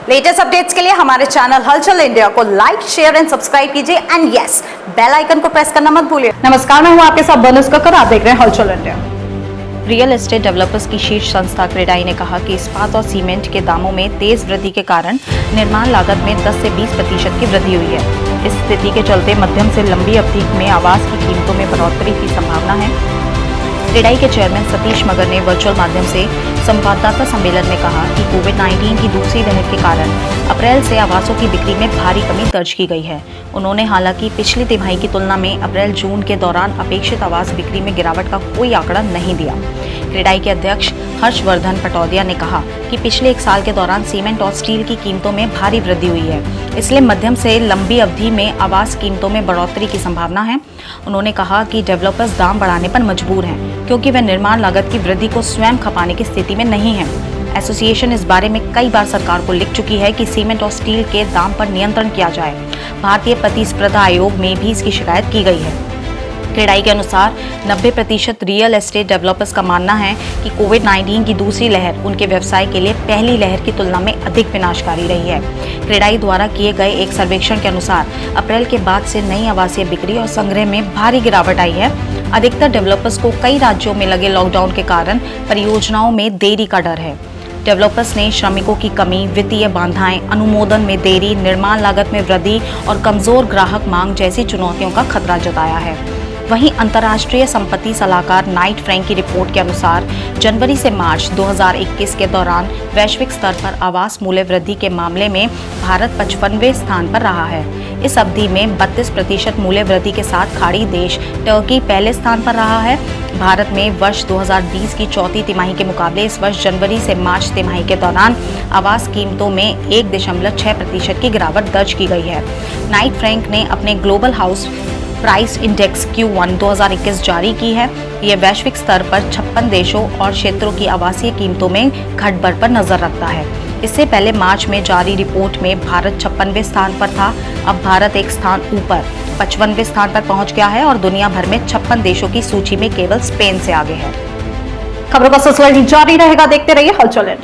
Latest updates के लिए हमारे चैनल हलचल इंडिया को लाइक, शेयर एंड सब्सक्राइब कीजिए एंड यस, बेल आइकन को प्रेस करना मत भूलिए। नमस्कार, मैं हूं आपके साथ बनस कक्कर, आप देख रहे हैं हलचल इंडिया। रियल एस्टेट डेवलपर्स की शीर्ष संस्था क्रेडाई ने कहा कि इस्पात और सीमेंट के दामों में तेज वृद्धि के कारण निर्माण लागत में 10 से 20% की वृद्धि हुई है। इस स्थिति के चलते मध्यम से लंबी अवधि में आवास की कीमतों में बढ़ोतरी की संभावना है। क्रेडाई के चेयरमैन सतीश मगर ने वर्चुअल माध्यम से संवाददाता सम्मेलन में कहा कि कोविड-19 की दूसरी लहर के कारण अप्रैल से आवासों की बिक्री में भारी कमी दर्ज की गई है। उन्होंने हालांकि पिछली तिमाही की तुलना में अप्रैल-जून के दौरान अपेक्षित आवास बिक्री में गिरावट का कोई आंकड़ा नहीं दिया। क्रेडाई के अध्यक्ष हर्षवर्धन पटौदिया ने कहा कि पिछले एक साल के दौरान सीमेंट और स्टील की कीमतों में भारी वृद्धि हुई है, इसलिए मध्यम से लंबी अवधि में आवास कीमतों में बढ़ोतरी की संभावना है। उन्होंने कहा कि डेवलपर्स दाम बढ़ाने पर मजबूर हैं क्योंकि वे निर्माण लागत की वृद्धि को स्वयं खपाने की स्थिति में नहीं है। एसोसिएशन इस बारे में कई बार सरकार को लिख चुकी है कि सीमेंट और स्टील के दाम पर नियंत्रण किया जाए। भारतीय प्रतिस्पर्धा आयोग में भी इसकी शिकायत की गई है। क्रेडाई के अनुसार 90% रियल एस्टेट डेवलपर्स का मानना है कि कोविड-19 की दूसरी लहर उनके व्यवसाय के लिए पहली लहर की तुलना में अधिक विनाशकारी रही है। क्रेडाई द्वारा किए गए एक सर्वेक्षण के अनुसार अप्रैल के बाद से नई आवासीय बिक्री और संग्रह में भारी गिरावट आई है। अधिकतर डेवलपर्स को कई राज्यों में लगे लॉकडाउन के कारण परियोजनाओं में देरी का डर है। डेवलपर्स ने श्रमिकों की कमी, वित्तीय बाधाएं, अनुमोदन में देरी, निर्माण लागत में वृद्धि और कमजोर ग्राहक मांग जैसी चुनौतियों का खतरा जताया है। वहीं अंतर्राष्ट्रीय संपत्ति सलाहकार नाइट फ्रैंक की रिपोर्ट के अनुसार जनवरी से मार्च 2021 के दौरान वैश्विक स्तर पर आवास मूल्य वृद्धि के मामले में भारत 55वें स्थान पर रहा है। इस अवधि में 32% मूल्य वृद्धि के साथ खाड़ी देश टर्की पहले स्थान पर रहा है। भारत में वर्ष 2020 की चौथी तिमाही के मुकाबले इस वर्ष जनवरी से मार्च तिमाही के दौरान आवास कीमतों में 1.6% की गिरावट दर्ज की गई है। नाइट फ्रैंक ने अपने global house price index Q1 2021 जारी की है। यह वैश्विक स्तर पर 56 देशों और क्षेत्रों की आवासीय कीमतों में घटबढ़ पर नजर रखता है। इससे पहले मार्च में जारी रिपोर्ट में भारत 56वें स्थान पर था। अब भारत एक स्थान ऊपर 55वें स्थान पर पहुंच गया है और दुनिया भर में 56 देशों की सूची में केवल स्पेन से आगे है। खबरों का सिलसिला जारी रहेगा, देखते रहिए हलचल।